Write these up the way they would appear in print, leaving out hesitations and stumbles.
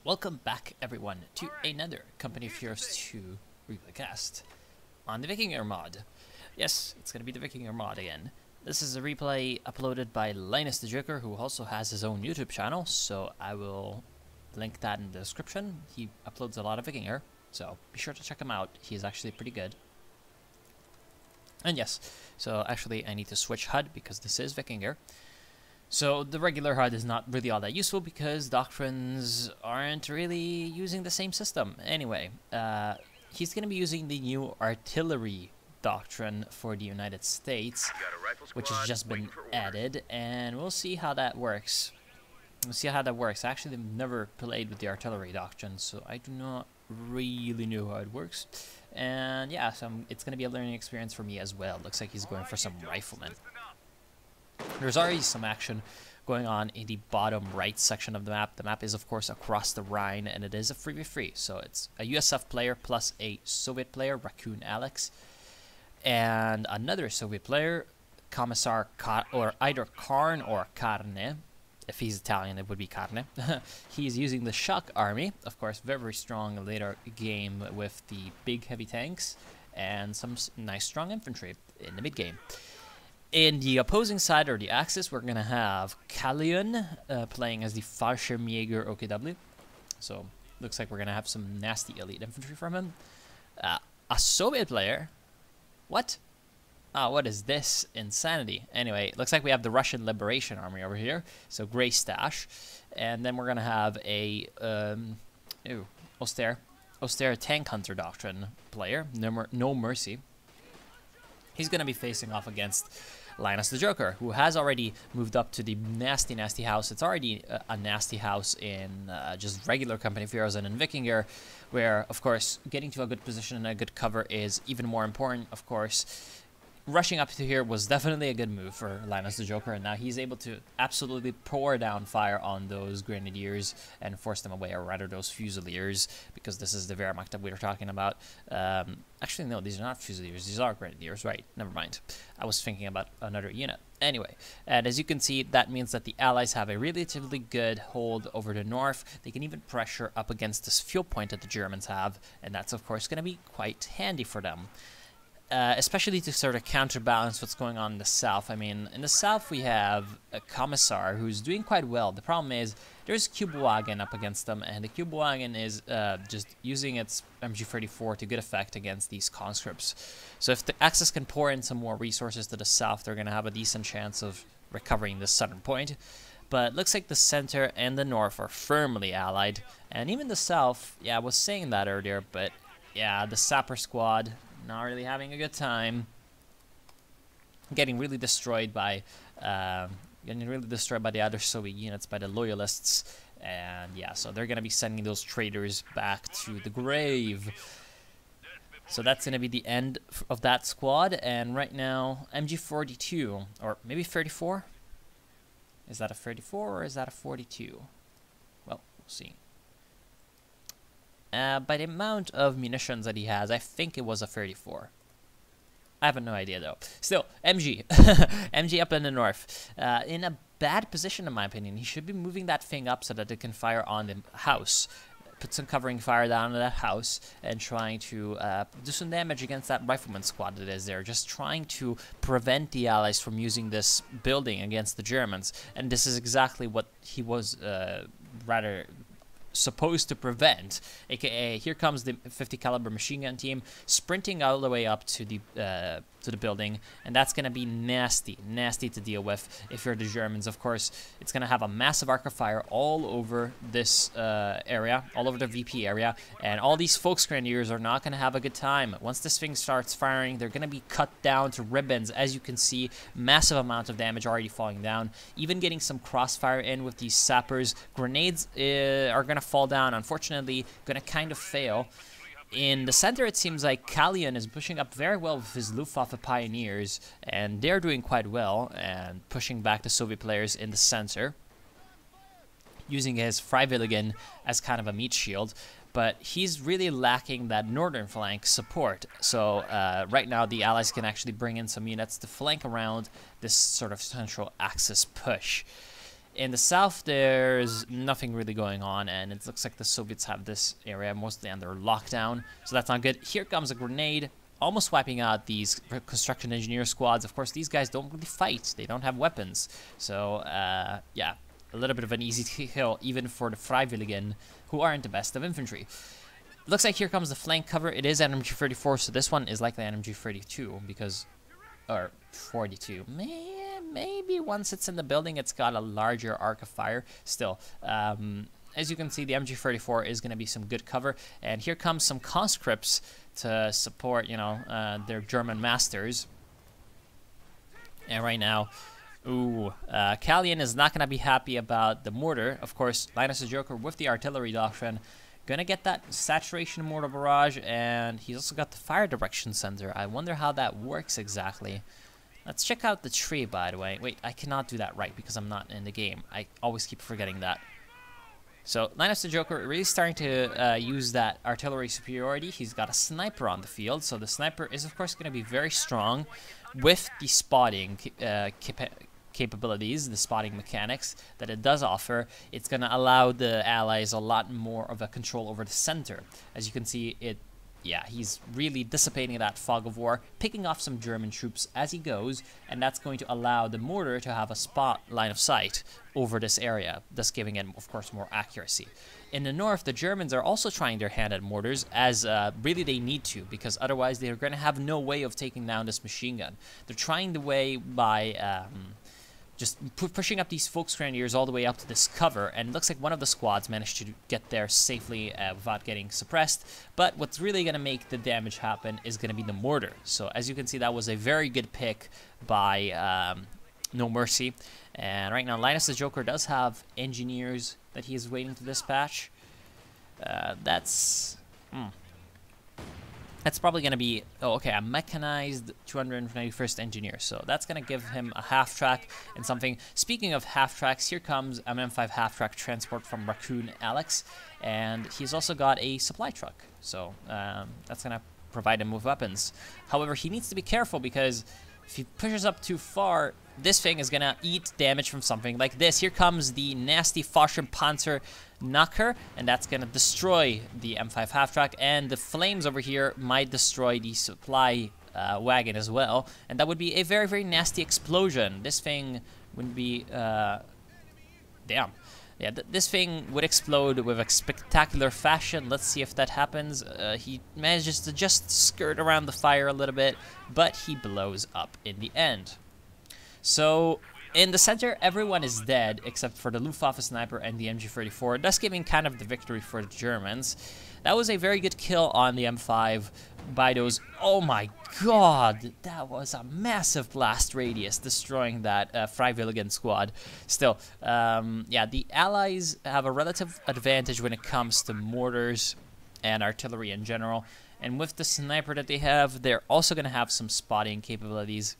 Welcome back, everyone, to another Company of Heroes 2 replaycast on the Wikinger mod. Yes, it's going to be the Wikinger mod again. This is a replay uploaded by Linus the Joker, who also has his own YouTube channel, so I will link that in the description. He uploads a lot of Wikinger, so be sure to check him out. He's actually pretty good. And yes, so actually I need to switch HUD because this is Wikinger. So the regular HUD is not really all that useful because doctrines aren't really using the same system. Anyway, he's going to be using the new artillery doctrine for the United States, which has just been added, and we'll see how that works. I actually have never played with the artillery doctrine, so I do not really know how it works. And yeah, so it's going to be a learning experience for me as well. Looks like he's going for some riflemen. There's already some action going on in the bottom right section of the map. The map is, of course, across the Rhine, and it is a 3v3. So it's a USF player plus a Soviet player, Raccoon Alex, and another Soviet player, Commissar or either Karn or Carne. If he's Italian, it would be Carne. He's using the Shock Army, of course, very strong later game with the big heavy tanks and some nice strong infantry in the mid game. In the opposing side, or the Axis, we're going to have Kallion playing as the Fallschirmjäger OKW. So, looks like we're going to have some nasty elite infantry from him. A Soviet player? What? Oh, what is this insanity? Anyway, looks like we have the Russian Liberation Army over here. So, Grey Stash. And then we're going to have a austere Tank Hunter Doctrine player. No Mercy. He's going to be facing off against Linus the Joker, who has already moved up to the nasty house. It's already a nasty house in just regular Company of Heroes and in Wikinger, where, of course, getting to a good position and a good cover is even more important, of course. Rushing up to here was definitely a good move for Linus the Joker, and now he's able to absolutely pour down fire on those Grenadiers and force them away, or rather those Fusiliers, because this is the Wehrmacht that we were talking about. Actually, no, these are not Fusiliers, these are Grenadiers, right, never mind. I was thinking about another unit. Anyway, and as you can see, that means that the Allies have a relatively good hold over the north. They can even pressure up against this fuel point that the Germans have, and that's, of course, going to be quite handy for them. Especially to sort of counterbalance what's going on in the south. I mean, in the south we have a Commissar who's doing quite well. The problem is there's Kübelwagen up against them, and the Kübelwagen is just using its MG34 to good effect against these conscripts. So if the Axis can pour in some more resources to the south, they're going to have a decent chance of recovering this southern point. But it looks like the center and the north are firmly allied, and even the south, yeah, I was saying that earlier, but yeah, the Sapper Squad not really having a good time, getting really destroyed by the other Soviet units, by the loyalists, and yeah, so they're gonna be sending those traitors back to the grave. So that's gonna be the end of that squad, and right now MG42 or maybe 34. Is that a 34 or is that a 42? Well, we'll see. By the amount of munitions that he has, I think it was a 34. I have no idea, though. Still, MG. MG up in the north. In a bad position, in my opinion. He should be moving that thing up so that it can fire on the house. Put some covering fire down on that house and trying to do some damage against that rifleman squad that is there. Just trying to prevent the Allies from using this building against the Germans. And this is exactly what he was rather supposed to prevent, aka here comes the 50 caliber machine gun team sprinting all the way up to the building, and that's gonna be nasty to deal with if you're the Germans. Of course, it's gonna have a massive arc of fire all over this area, all over the VP area, and all these Volksgrenadiers are not gonna have a good time. Once this thing starts firing, they're gonna be cut down to ribbons. As you can see, massive amount of damage already falling down, even getting some crossfire in with these sappers. Grenades are gonna fall down, unfortunately, gonna kind of fail. In the center, it seems like Kallion is pushing up very well with his Luftwaffe Pioneers, and they're doing quite well, and pushing back the Soviet players in the center, using his Freiwilligen as kind of a meat shield, but he's really lacking that northern flank support. So right now, the Allies can actually bring in some units to flank around this sort of central Axis push. In the south, there's nothing really going on, and it looks like the Soviets have this area mostly under lockdown, so that's not good. Here comes a grenade, almost wiping out these construction engineer squads. Of course, these guys don't really fight. They don't have weapons. So, yeah, a little bit of an easy kill, even for the Freiwilligen, who aren't the best of infantry. Looks like here comes the flank cover. It is an MG34, so this one is likely an MG32, because... or 42. Maybe once it's in the building, it's got a larger arc of fire. Still, as you can see, the MG34 is going to be some good cover. And here comes some conscripts to support, you know, their German masters. And right now, Kallian is not going to be happy about the mortar. Of course, Linus the Joker with the artillery doctrine. Gonna get that saturation mortar barrage, and he's also got the fire direction center. I wonder how that works exactly. Let's check out the tree, by the way. Wait, I cannot do that right because I'm not in the game. I always keep forgetting that. So, Linus the Joker really starting to use that artillery superiority. He's got a sniper on the field, so the sniper is, of course, going to be very strong with the spotting capabilities, the spotting mechanics that it does offer. It's going to allow the allies a lot more of a control over the center. As you can see, he's really dissipating that fog of war, picking off some German troops as he goes, and that's going to allow the mortar to have a spot line of sight over this area, thus giving it, of course, more accuracy. In the north, the Germans are also trying their hand at mortars, as really they need to, because otherwise they're going to have no way of taking down this machine gun. They're trying the way by... just pushing up these Volksgrenadiers all the way up to this cover, and it looks like one of the squads managed to get there safely without getting suppressed. But what's really going to make the damage happen is going to be the mortar. So as you can see, that was a very good pick by No Mercy. And right now, Linus the Joker does have engineers that he is waiting to dispatch. That's probably going to be, a mechanized 291st engineer. So that's going to give him a half-track and something. Speaking of half-tracks, here comes an M5 half-track transport from Raccoon Alex. And he's also got a supply truck. So that's going to provide him with weapons. However, he needs to be careful because if he pushes up too far, this thing is going to eat damage from something like this. Here comes the nasty Panzer Knocker, and that's going to destroy the M5 half-track, and the flames over here might destroy the supply wagon as well, and that would be a very, very nasty explosion. This thing would be... damn. Yeah, this thing would explode with a spectacular fashion. Let's see if that happens. He manages to just skirt around the fire a little bit, but he blows up in the end. So, in the center, everyone is dead except for the Luftwaffe sniper and the MG34, thus giving kind of the victory for the Germans. That was a very good kill on the M5 by those... Oh my god! That was a massive blast radius, destroying that Freiwilligen squad. Still, yeah, the Allies have a relative advantage when it comes to mortars and artillery in general. And with the sniper that they have, they're also going to have some spotting capabilities.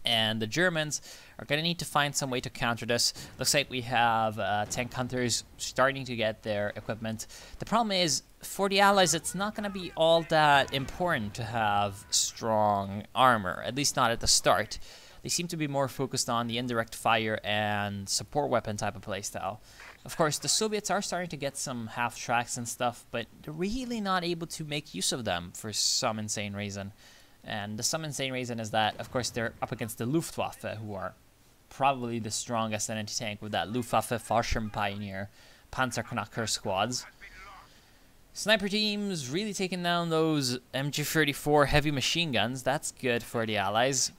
And the Germans are going to need to find some way to counter this. Looks like we have tank hunters starting to get their equipment. The problem is, for the Allies, it's not going to be all that important to have strong armor, at least not at the start. They seem to be more focused on the indirect fire and support weapon type of playstyle. Of course, the Soviets are starting to get some half-tracks and stuff, but they're really not able to make use of them for some insane reason. And the some insane reason is that, of course, they're up against the Luftwaffe, who are probably the strongest anti-tank with that Luftwaffe Fallschirmpioneer Panzerknacker squads. Sniper teams really taking down those MG34 heavy machine guns. That's good for the Allies.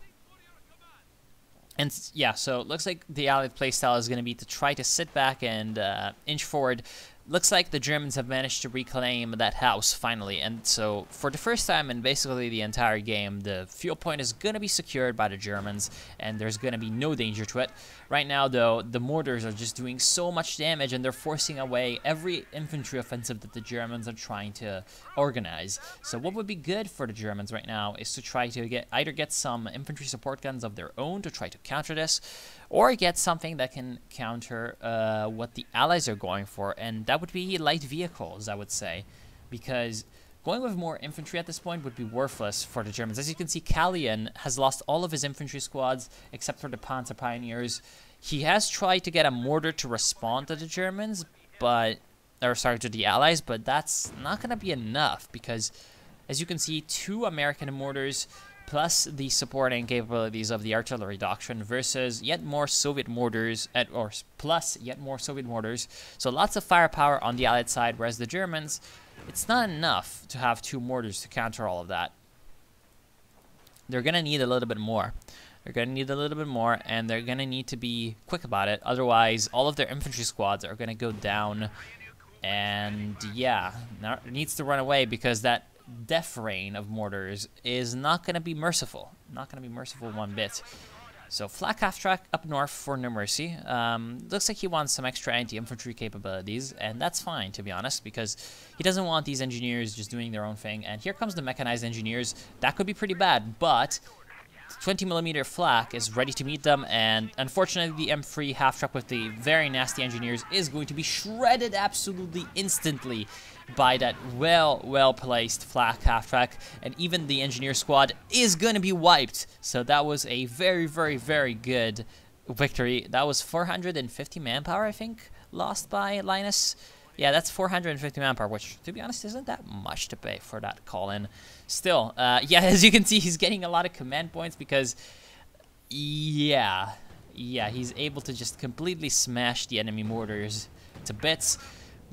And yeah, so it looks like the Allied playstyle is going to be to try to sit back and inch forward. Looks like the Germans have managed to reclaim that house finally, and so for the first time in basically the entire game, the fuel point is going to be secured by the Germans, and there's going to be no danger to it. Right now, though, the mortars are just doing so much damage, and they're forcing away every infantry offensive that the Germans are trying to organize. So what would be good for the Germans right now is to try to either get some infantry support guns of their own to try to counter this, or get something that can counter what the Allies are going for, and that would be light vehicles, I would say, because going with more infantry at this point would be worthless for the Germans. As you can see, Kallian has lost all of his infantry squads except for the Panzer Pioneers. He has tried to get a mortar to respond to the Germans, but, or sorry, to the Allies, but that's not going to be enough because, as you can see, 2 American mortars plus the supporting capabilities of the artillery doctrine versus yet more Soviet mortars, plus yet more Soviet mortars. So lots of firepower on the Allied side, whereas the Germans, it's not enough to have 2 mortars to counter all of that. They're going to need a little bit more. They're going to need a little bit more, and they're going to need to be quick about it. Otherwise, all of their infantry squads are going to go down. And yeah, now it needs to run away because that death rain of mortars is not going to be merciful. Not going to be merciful one bit. So flak half-track up north for No Mercy. Looks like he wants some extra anti-infantry capabilities, and that's fine, to be honest, because he doesn't want these engineers just doing their own thing. And here comes the mechanized engineers. That could be pretty bad, but 20mm flak is ready to meet them, and unfortunately the M3 half-track with the very nasty engineers is going to be shredded absolutely instantly by that well-placed flak half-track, and even the engineer squad is going to be wiped. So that was a very, very, very good victory. That was 450 manpower, I think, lost by Linus. Yeah, that's 450 manpower, which, to be honest, isn't that much to pay for that call-in. Still, yeah, as you can see, he's getting a lot of command points because, yeah, he's able to just completely smash the enemy mortars to bits.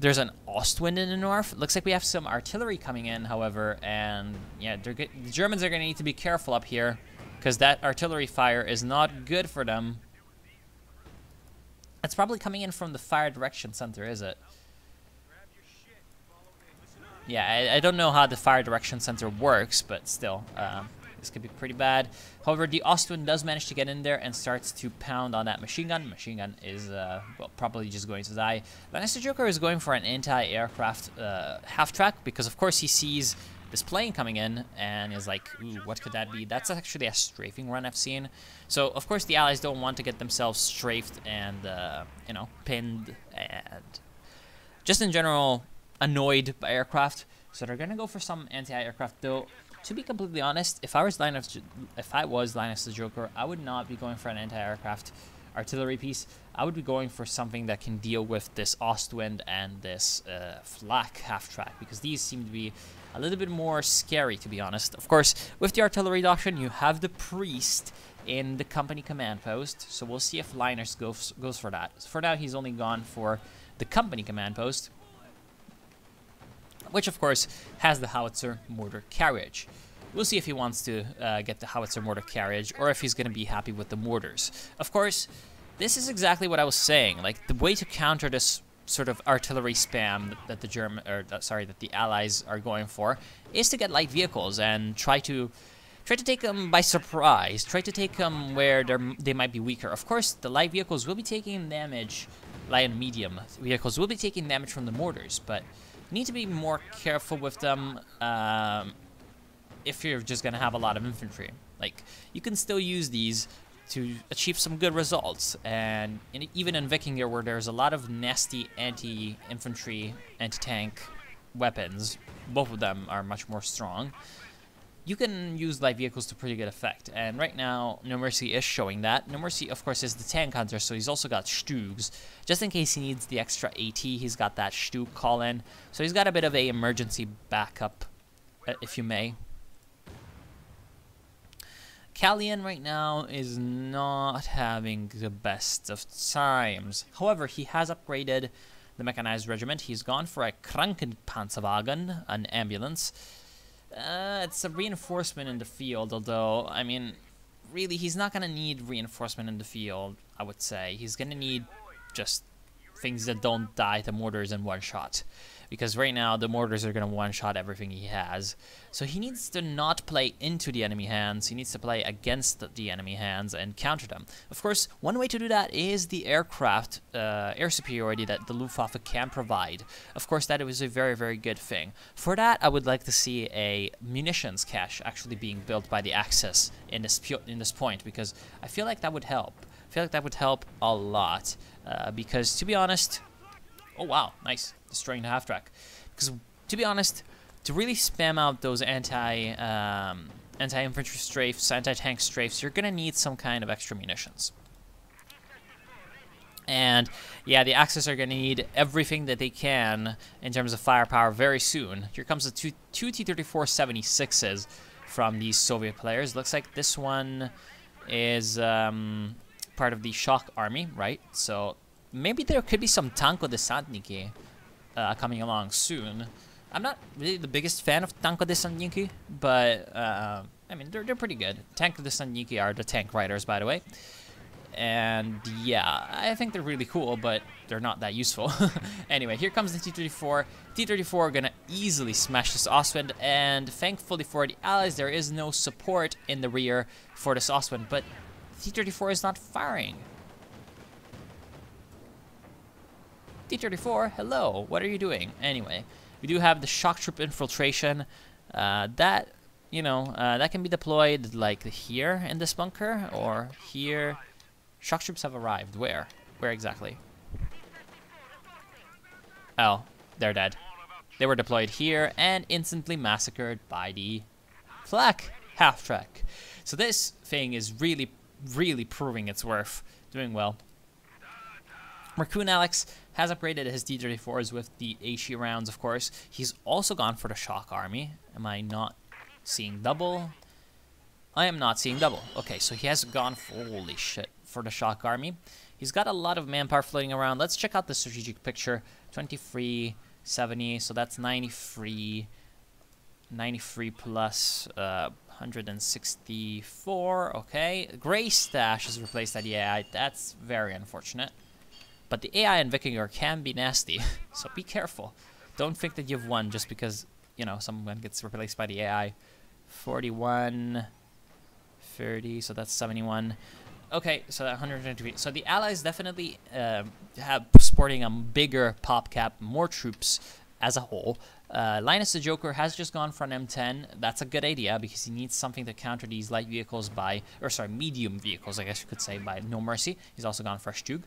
There's an Ostwind in the north. Looks like we have some artillery coming in, however, and yeah, the Germans are going to need to be careful up here because that artillery fire is not good for them. It's probably coming in from the fire direction center, is it? Yeah, I don't know how the fire direction center works, but still, this could be pretty bad. However, the Ostwind does manage to get in there and starts to pound on that machine gun. Machine gun is, well, probably just going to die. Linus the Joker is going for an anti-aircraft half-track because, of course, he sees this plane coming in and is like, ooh, what could that be? That's actually a strafing run I've seen. So, of course, the Allies don't want to get themselves strafed and, you know, pinned and just in general annoyed by aircraft, so they're gonna go for some anti-aircraft. Though, to be completely honest, if I was Linus the Joker, I would not be going for an anti-aircraft artillery piece. I would be going for something that can deal with this Ostwind and this flak half-track, because these seem to be a little bit more scary, to be honest. Of course, with the artillery doctrine, you have the priest in the company command post, so we'll see if Linus goes for that. So for now, he's only gone for the company command post, which of course has the howitzer mortar carriage. We'll see if he wants to get the howitzer mortar carriage or if he's going to be happy with the mortars. Of course, this is exactly what I was saying. Like, the way to counter this sort of artillery spam that that the Allies are going for is to get light vehicles and try to take them by surprise. Try to take them where they might be weaker. Of course, the light vehicles will be taking damage. Light and medium vehicles will be taking damage from the mortars, but need to be more careful with them if you're just going to have a lot of infantry. Like, you can still use these to achieve some good results, and even in Wikinger, where there's a lot of nasty anti-infantry, anti-tank weapons, both of them are much more strong, you can use light vehicles to pretty good effect. And right now, No Mercy is showing that. No Mercy, of course, is the tank hunter, so he's also got Stugs. Just in case he needs the extra AT, he's got that Stug call-in. So he's got a bit of a emergency backup, if you may. Callian right now is not having the best of times. However, he has upgraded the mechanized regiment. He's gone for a Krankenpanzerwagen, an ambulance. It's a reinforcement in the field, although, I mean, really, he's not going to need reinforcement in the field, I would say. He's going to need just things that don't die to mortars in one shot. Because right now, the mortars are going to one-shot everything he has. So he needs to not play into the enemy hands. He needs to play against the enemy hands and counter them. Of course, one way to do that is the aircraft, air superiority that the Luftwaffe can provide. Of course, that is a very, very good thing. For that, I would like to see a munitions cache actually being built by the Axis in this point, because I feel like that would help. I feel like that would help a lot, because, to be honest... Oh, wow, nice. Destroying the half-track. Because, to be honest, to really spam out those anti-infantry strafes, anti-tank strafes, you're going to need some kind of extra munitions. And yeah, the Axis are going to need everything that they can in terms of firepower very soon. Here comes the two T-34-76s from these Soviet players. Looks like this one is part of the Shock Army, right? So maybe there could be some Tanko-desantniki coming along soon. I'm not really the biggest fan of Tanko-desantniki, but I mean, they're pretty good. Tanko-desantniki are the tank riders, by the way. And yeah, I think they're really cool, but they're not that useful. Anyway, here comes the T-34. T-34 are gonna easily smash this Ostwind, and thankfully for the Allies, there is no support in the rear for this Ostwind, but T-34 is not firing. T-34, hello, what are you doing? Anyway, we do have the shock troop infiltration. That, you know, that can be deployed like here in this bunker, or here. Shock troops have arrived. Where? Where exactly? Oh, they're dead. They were deployed here and instantly massacred by the flak half-track. So this thing is really, really proving its worth. Doing well. Raccoon Alex has upgraded his D-34s with the HE rounds, of course. He's also gone for the Shock Army. Am I not seeing double? I am not seeing double. Okay, so he has gone for, holy shit, for the Shock Army. He's got a lot of manpower floating around. Let's check out the strategic picture. 23, 70, so that's 93. 93 plus 164, okay. Gray Stash is replaced by the AI. That's very unfortunate. But the AI in Wikinger can be nasty, so be careful. Don't think that you've won just because, you know, someone gets replaced by the AI. 41, 30, so that's 71. Okay, so that 123. So the Allies definitely have sporting a bigger pop cap, more troops as a whole. Linus the Joker has just gone for an M10. That's a good idea because he needs something to counter these light vehicles by, or sorry, medium vehicles, I guess you could say, by No Mercy. He's also gone for a Stug.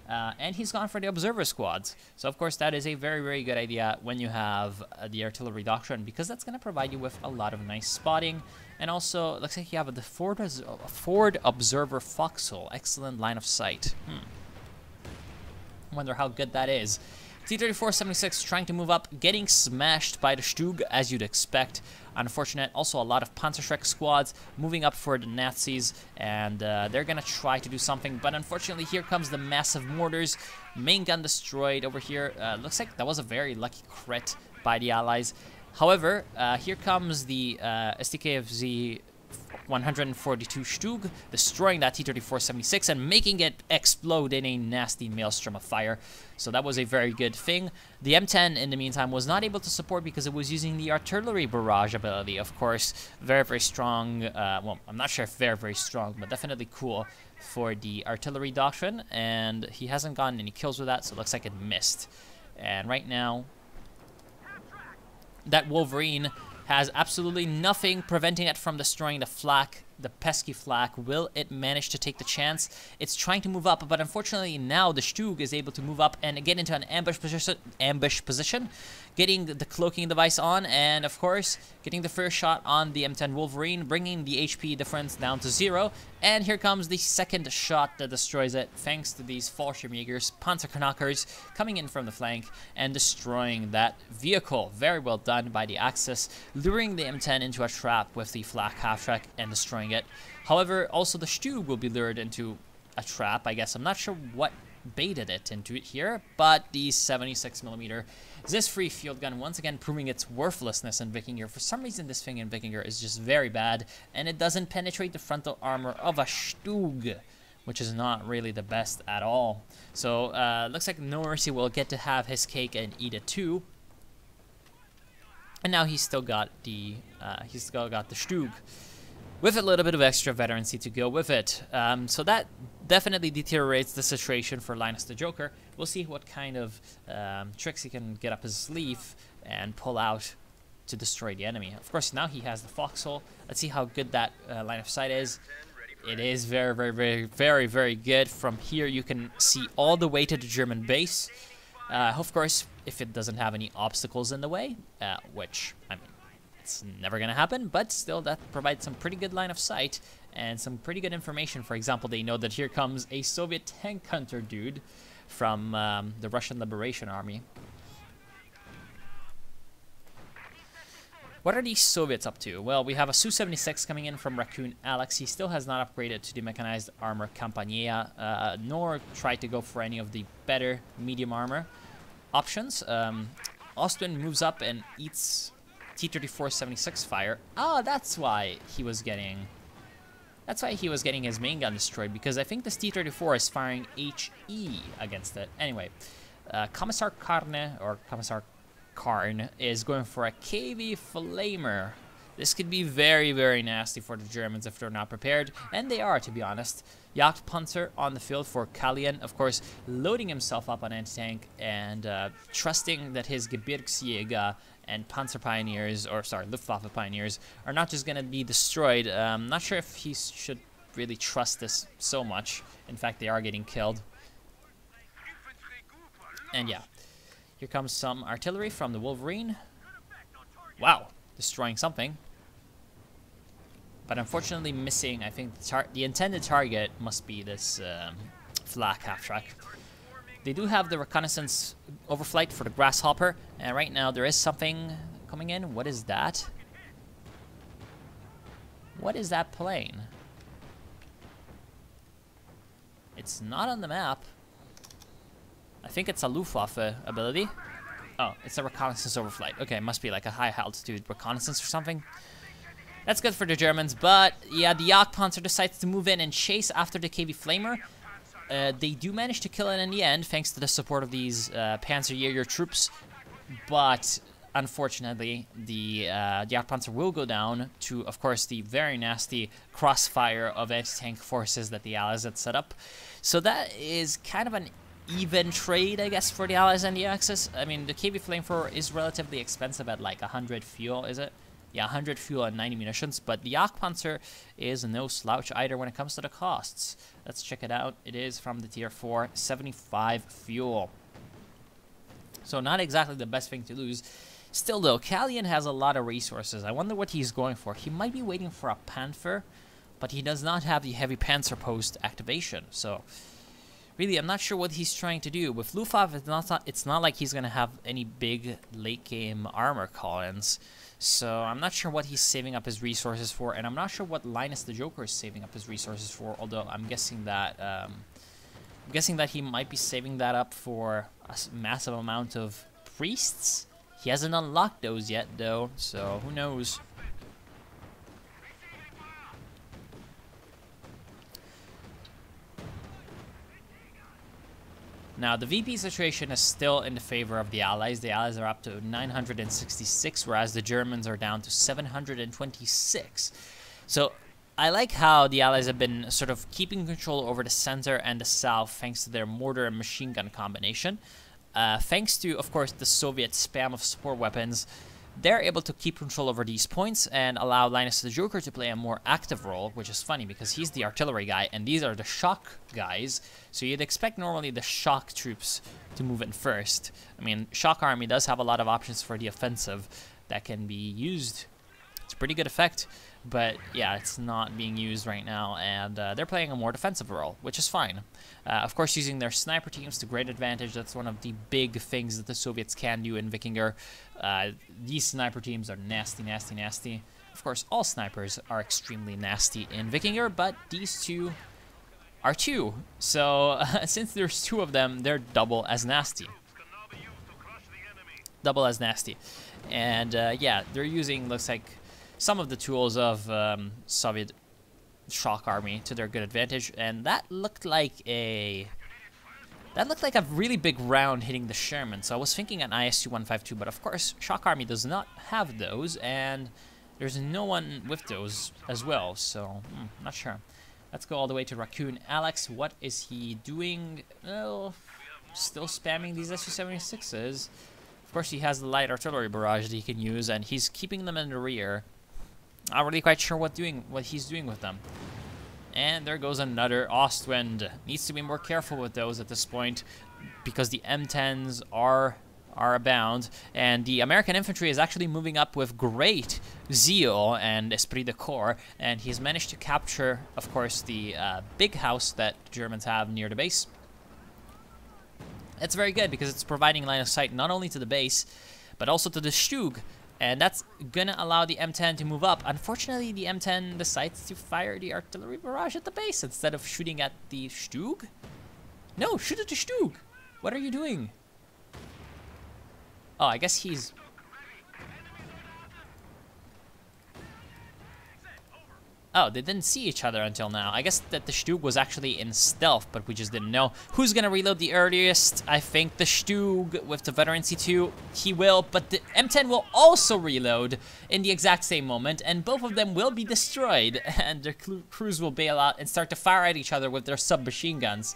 And he's gone for the Observer Squads. So, of course, that is a very, very good idea when you have the Artillery Doctrine, because that's going to provide you with a lot of nice spotting. And also, looks like you have the Ford Observer Foxhole. Excellent line of sight. Wonder how good that is. T-34-76 trying to move up, getting smashed by the Stug, as you'd expect. Unfortunate. Also, a lot of Panzerschreck squads moving up for the Nazis, and they're going to try to do something. But unfortunately, here comes the massive mortars. Main gun destroyed over here. Looks like that was a very lucky crit by the Allies. However, here comes the STKFZ 142 Stug, destroying that T-34-76 and making it explode in a nasty maelstrom of fire. So that was a very good thing. The M10, in the meantime, was not able to support because it was using the artillery barrage ability. Of course, very, very strong. Well, I'm not sure if very, very strong, but definitely cool for the artillery doctrine. And he hasn't gotten any kills with that, so it looks like it missed. And right now, that Wolverine has absolutely nothing preventing it from destroying the flak, the pesky flak. Will it manage to take the chance? It's trying to move up, but unfortunately now the Stug is able to move up and get into an ambush position, getting the cloaking device on, and of course, getting the first shot on the M10 Wolverine, bringing the HP difference down to 0. And here comes the second shot that destroys it, thanks to these Fallschirmjägers, Panzerknackers, coming in from the flank and destroying that vehicle. Very well done by the Axis, luring the M10 into a trap with the flak half-track and destroying it. However, also the Stug will be lured into a trap, I guess. I'm not sure what baited it into it here, but the 76mm Zis-free field gun once again proving its worthlessness in Wikinger. For some reason, this thing in Wikinger is just very bad, and it doesn't penetrate the frontal armor of a Stug, which is not really the best at all. So, looks like No Mercy will get to have his cake and eat it too. And now he's still got the Stug, with a little bit of extra veterancy to go with it. So that definitely deteriorates the situation for Linus the Joker. We'll see what kind of tricks he can get up his sleeve and pull out to destroy the enemy. Of course, now he has the foxhole. Let's see how good that line of sight is. It is very, very, very, very, very good. From here, you can see all the way to the German base. Of course, if it doesn't have any obstacles in the way, which, I mean, it's never going to happen, but still that provides some pretty good line of sight and some pretty good information. For example, they know that here comes a Soviet tank hunter dude from the Russian Liberation Army. What are these Soviets up to? Well, we have a Su-76 coming in from Raccoon Alex. He still has not upgraded to the mechanized armor Campania, nor tried to go for any of the better medium armor options. Ostwind moves up and eats T-34 76 fire. Oh, that's why he was getting... That's why he was getting his main gun destroyed, because I think this T-34 is firing HE against it. Anyway, Commissar Karne, or Commissar Karn, is going for a KV Flamer. This could be very, very nasty for the Germans if they're not prepared, and they are, to be honest. Jagdpanzer on the field for Kalien, of course, loading himself up on anti-tank and trusting that his Gebirgsjäger and Panzer Pioneers, or sorry, Luftwaffe Pioneers, are not just going to be destroyed. Not sure if he should really trust this so much. In fact, they are getting killed. And yeah, here comes some artillery from the Wolverine. Wow, destroying something. But unfortunately missing, I think, the intended target must be this flak half-track. They do have the reconnaissance overflight for the Grasshopper, and right now there is something coming in. What is that? What is that plane? It's not on the map. I think it's a Luftwaffe ability. Oh, it's a reconnaissance overflight. Okay, it must be like a high altitude reconnaissance or something. That's good for the Germans, but yeah, the Jagdpanzer decides to move in and chase after the KV Flamer. They do manage to kill it in the end, thanks to the support of these Panzerjäger troops. But unfortunately, the Jagdpanzer will go down to, of course, the very nasty crossfire of anti-tank forces that the Allies had set up. So that is kind of an even trade, I guess, for the Allies and the Axis. I mean, the KV Flamethrower is relatively expensive at like 100 fuel, is it? Yeah, 100 fuel and 90 munitions, but the Jagdpanzer is no slouch either when it comes to the costs. Let's check it out. It is from the Tier 4, 75 fuel. So not exactly the best thing to lose. Still though, Kalien has a lot of resources. I wonder what he's going for. He might be waiting for a Panther, but he does not have the heavy Panzer post activation. So really, I'm not sure what he's trying to do. With Luftwaffe, it's not like he's going to have any big late game armor call-ins. So I'm not sure what he's saving up his resources for, and I'm not sure what Linus the Joker is saving up his resources for. Although I'm guessing that he might be saving that up for a massive amount of priests. He hasn't unlocked those yet, though. So who knows? Now, the VP situation is still in the favor of the Allies. The Allies are up to 966, whereas the Germans are down to 726. So, I like how the Allies have been sort of keeping control over the center and the south thanks to their mortar and machine gun combination. Thanks to, of course, the Soviet spam of support weapons, they're able to keep control over these points and allow Linus the Joker to play a more active role, which is funny because he's the artillery guy and these are the shock guys. So you'd expect normally the shock troops to move in first. I mean, shock army does have a lot of options for the offensive that can be used. It's a pretty good effect, but yeah, it's not being used right now, and they're playing a more defensive role, which is fine. Of course, using their sniper teams to great advantage. That's one of the big things that the Soviets can do in Wikinger. These sniper teams are nasty, nasty, nasty. Of course, all snipers are extremely nasty in Wikinger, but these two are two. So since there's two of them, they're double as nasty. Double as nasty. And yeah, they're using, looks like, some of the tools of Soviet shock army to their good advantage, and that looked like a really big round hitting the Sherman. So I was thinking an ISU-152, but of course shock army does not have those, and there's no one with those as well. So not sure. Let's go all the way to Raccoon Alex. What is he doing? Well, still spamming these Su-76s. Of course, he has the light artillery barrage that he can use, and he's keeping them in the rear. Not really quite sure what he's doing with them. And there goes another Ostwind. Needs to be more careful with those at this point because the M10s are abound. And the American infantry is actually moving up with great zeal and esprit de corps. And he's managed to capture, of course, the big house that the Germans have near the base. It's very good because it's providing line of sight not only to the base, but also to the Stug. And that's gonna allow the M10 to move up. Unfortunately, the M10 decides to fire the artillery barrage at the base instead of shooting at the Stug. No, shoot at the Stug! What are you doing? Oh, I guess he's... Oh, they didn't see each other until now. I guess that the Stug was actually in stealth, but we just didn't know. Who's gonna reload the earliest? I think the Stug with the veteran C2. He will, but the M10 will also reload in the exact same moment, and both of them will be destroyed, and their crews will bail out and start to fire at each other with their submachine guns.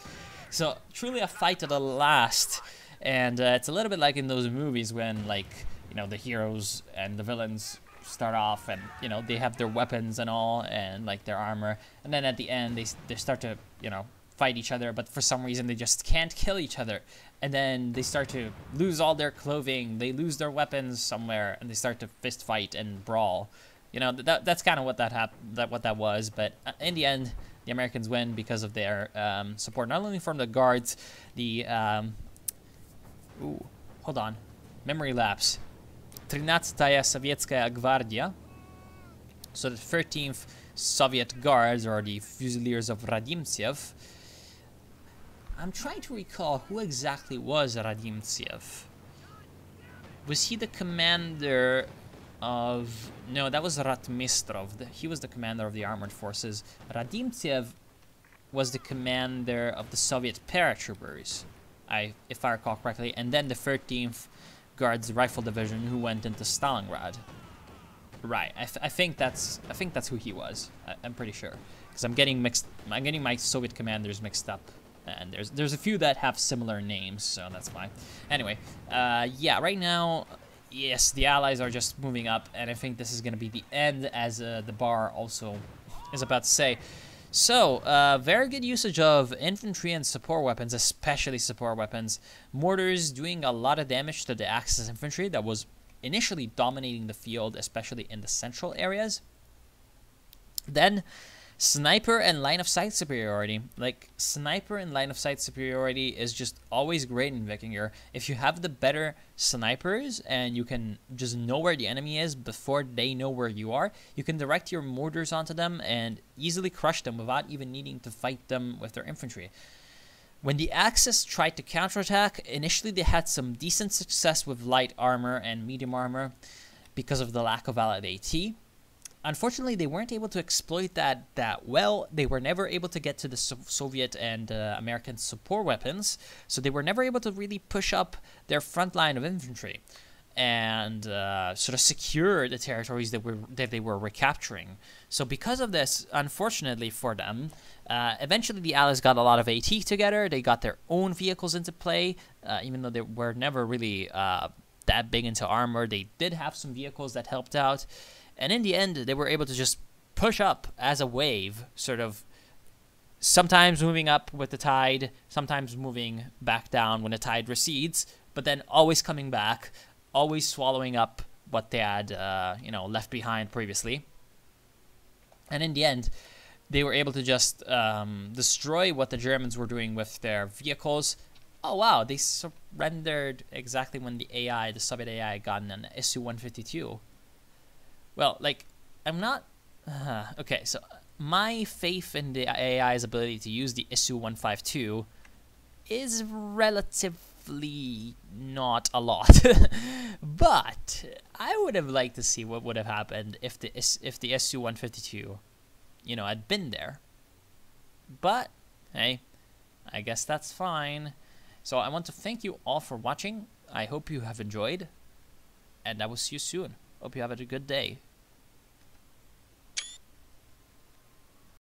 So, truly a fight to the last. And it's a little bit like in those movies when, like, you know, the heroes and the villains start off and, you know, they have their weapons and all and, like, their armor. And then at the end, they start to, you know, fight each other. But for some reason, they just can't kill each other. And then they start to lose all their clothing. They lose their weapons somewhere. And they start to fist fight and brawl. You know, that's kind of what that was. But in the end, the Americans win because of their support, not only from the guards, the... Ooh, hold on. Memory lapse. 13-я Советская гвардия. So the 13th Soviet Guards, or the Fusiliers of Radimtsev. I'm trying to recall who exactly was Radimtsev. Was he the commander of... No, that was Ratmistrov. He was the commander of the armored forces. Radimtsev was the commander of the Soviet paratroopers, if I recall correctly, and then the 13th Guards Rifle Division, who went into Stalingrad. Right, I think that's who he was. I'm pretty sure, because I'm getting my Soviet commanders mixed up, and there's a few that have similar names, so that's fine. Anyway, yeah, right now, yes, the Allies are just moving up, and I think this is gonna be the end, as the bar also is about to say. So, very good usage of infantry and support weapons, especially support weapons. Mortars doing a lot of damage to the Axis infantry that was initially dominating the field, especially in the central areas. Then, sniper and line of sight superiority. Like, sniper and line of sight superiority is just always great in Wikinger. If you have the better snipers and you can just know where the enemy is before they know where you are, you can direct your mortars onto them and easily crush them without even needing to fight them with their infantry. When the Axis tried to counterattack, initially they had some decent success with light armor and medium armor because of the lack of valid AT. Unfortunately, they weren't able to exploit that well. They were never able to get to the Soviet and American support weapons, so they were never able to really push up their front line of infantry and sort of secure the territories that they were recapturing. So because of this, unfortunately for them, eventually the Allies got a lot of AT together. They got their own vehicles into play, even though they were never really that big into armor. They did have some vehicles that helped out. And in the end, they were able to just push up as a wave, sort of sometimes moving up with the tide, sometimes moving back down when the tide recedes, but then always coming back, always swallowing up what they had, you know, left behind previously. And in the end, they were able to just destroy what the Germans were doing with their vehicles. Oh wow, they surrendered exactly when the Soviet AI got an Su-152. Well, like, I'm not... okay, so my faith in the AI's ability to use the Su-152 is relatively not a lot. But I would have liked to see what would have happened if the Su-152, you know, had been there. But, hey, I guess that's fine. So I want to thank you all for watching. I hope you have enjoyed, and I will see you soon. Hope you have a good day.